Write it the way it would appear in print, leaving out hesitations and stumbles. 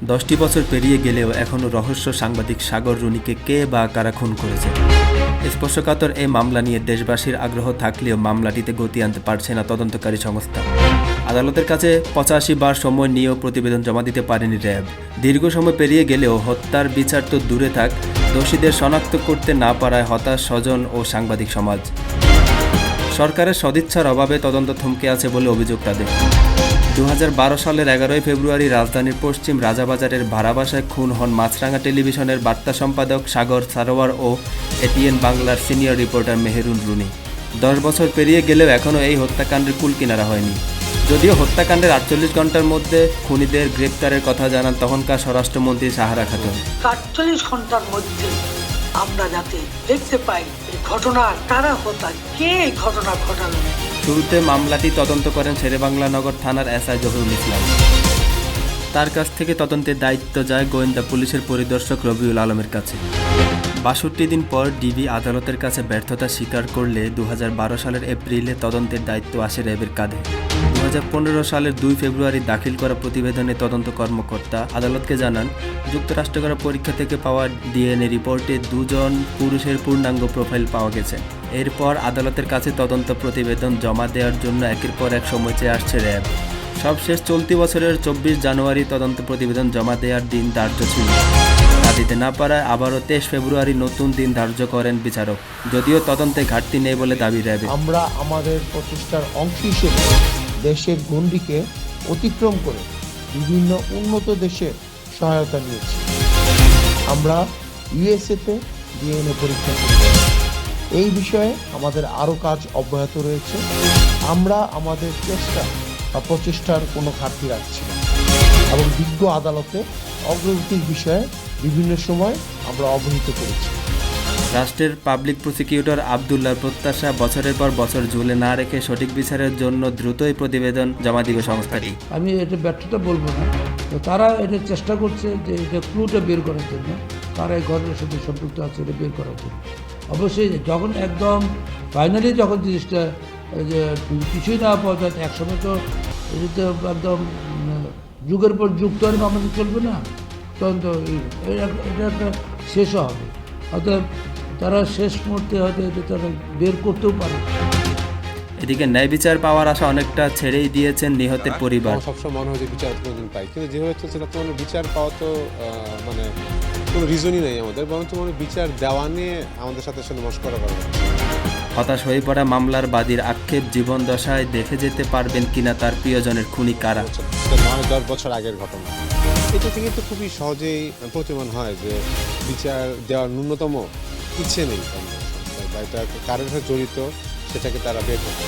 10টি বছর পেরিয়ে গেলেও এখনও রহস্য সাংবাদিক সাগর রুনিকে কে বা কারা খুন করেছে। স্পর্শকাতর এই মামলা নিয়ে দেশবাসীর আগ্রহ থাকলেও মামলাটিতে গতি আনতে পারছে না তদন্তকারী সংস্থা। আদালতের কাছে 85 বার সময় নিয়েও প্রতিবেদন জমা দিতে পারেনি র্যাব। দীর্ঘ সময় পেরিয়ে গেলেও হত্যার বিচার তো দূরে থাক, দোষীদের শনাক্ত করতে না পারায় হতাশ স্বজন ও সাংবাদিক সমাজ। সরকারের সদিচ্ছার অভাবে তদন্ত থমকে আছে বলে অভিযোগ তাদের। 2012 সালের 11 ফেব্রুয়ারি রাজধানীর পশ্চিম রাজাবাজারের ভাড়া বাসায় খুন হন মাছরাঙা টেলিভিশনের বার্তা সম্পাদক সাগর সারোয়ার ও এটিএন বাংলার সিনিয়র রিপোর্টার মেহেরুন রুনি। 10 বছর পেরিয়ে গেলেও এখনও এই হত্যাকাণ্ডের কুল কিনারা হয়নি। যদিও হত্যাকাণ্ডের 48 ঘন্টার মধ্যে খুনিদের গ্রেপ্তারের কথা জানান তখনকার স্বরাষ্ট্রমন্ত্রী সাহারা খাতুন। 48 ঘন্টার মধ্যে আমরা যাতে দেখতে পাই এই ঘটনার কারা হত্যা, কে এই ঘটনা ঘটালো। শুরুতে মামলাটি তদন্ত করেন শেরেবাংলা নগর থানার এসআই জহুরুল ইসলাম। তার কাছ থেকে তদন্তের দায়িত্ব যায় গোয়েন্দা পুলিশের পরিদর্শক রবিউল আলমের কাছে। 62 দিন পর ডিবি আদালতের কাছে ব্যর্থতা স্বীকার করলে 2012 সালের এপ্রিলে তদন্তের দায়িত্ব আসে র্যাবের কাঁধে। 2015 সালের 2 ফেব্রুয়ারি দাখিল করা প্রতিবেদনে তদন্ত কর্মকর্তা আদালতকে জানান, যুক্তরাষ্ট্র করা পরীক্ষা থেকে পাওয়া ডিএনএ রিপোর্টে 2 জন পুরুষের পূর্ণাঙ্গ প্রোফাইল পাওয়া গেছে। এরপর আদালতের কাছে তদন্ত প্রতিবেদন জমা দেওয়ার জন্য একের পর এক সময় চেয়ে আসছে র্যাব। সবশেষ চলতি বছরের 24 জানুয়ারি তদন্ত প্রতিবেদন জমা দেওয়ার দিন ধার্য ছিল। তা দিতে না পারায় আবারও 23 ফেব্রুয়ারি নতুন দিন ধার্য করেন বিচারক। যদিও তদন্তে ঘাটতি নেই বলে দাবি র্যাবের। আমরা আমাদের প্রচেষ্টার অংশ হিসেবে দেশের গণ্ডিকে অতিক্রম করে বিভিন্ন উন্নত দেশের সহায়তা নিয়েছি। আমরা ইউএসএতে ডিএনএ পরীক্ষা করেছি। এই বিষয়ে আমাদের আরও কাজ অব্যাহত রয়েছে। আমরা আমাদের চেষ্টা বা প্রচেষ্টার কোনো ঘাটতি রাখছি না এবং বিজ্ঞ আদালতে অগ্রগতির বিষয়ে বিভিন্ন সময় আমরা অবহিত করেছি। রাষ্ট্রের পাবলিক প্রসিকিউটর আবদুল্লাহর প্রত্যাশা, বছরের পর বছর ঝুলে না রেখে সঠিক বিচারের জন্য দ্রুতই প্রতিবেদন জমা দিবে সংস্থাটি। আমি এটা ব্যর্থতা বলবো না, তো তারা এটা চেষ্টা করছে যে এটা ক্লুটা বের করার জন্য, কারা এই ঘটনার সাথে সম্পৃক্ত আছে এটা বের করার জন্য। অবশ্যই যখন একদম ফাইনালি যখন জিনিসটা যে কিছুই না পাওয়া যায়, একসময় তো এটা তো একদম যুগের পর যুগ তো আর আমাদের চলবে না, তখন তো এটা একটা শেষও হবে। অর্থাৎ তারা শেষ মুহূর্তে হয়তো এটা তারা বের করতেও পারে। এদিকে ন্যায় বিচার পাওয়ার আশা অনেকটা ছেড়েই দিয়েছেন নিহতের পরিবার। সবসময় মনে হয় যে বিচার কোনোদিন পাই, কিন্তু যেভাবে চলছে তাতে মানে বিচার পাওয়া তো মানে কোনো রিজনই নেই আমাদের, বরঞ্চ মানে বিচার দেওয়া নিয়ে আমাদের সাথে মস্করা করা হচ্ছে। হতাশ হয়ে পড়া মামলার বাদীর আক্ষেপ, জীবন দশায় দেখে যেতে পারবেন কিনা তার প্রিয়জনের খুনি কারা। 9-10 বছর আগের ঘটনা, এটা থেকে তো খুবই সহজেই প্রতীয়মান হয় যে বিচার দেওয়ার ন্যূনতম ইচ্ছে নেই, বা এটা কারোর সাথে জড়িত সেটাকে তারা বের করতে।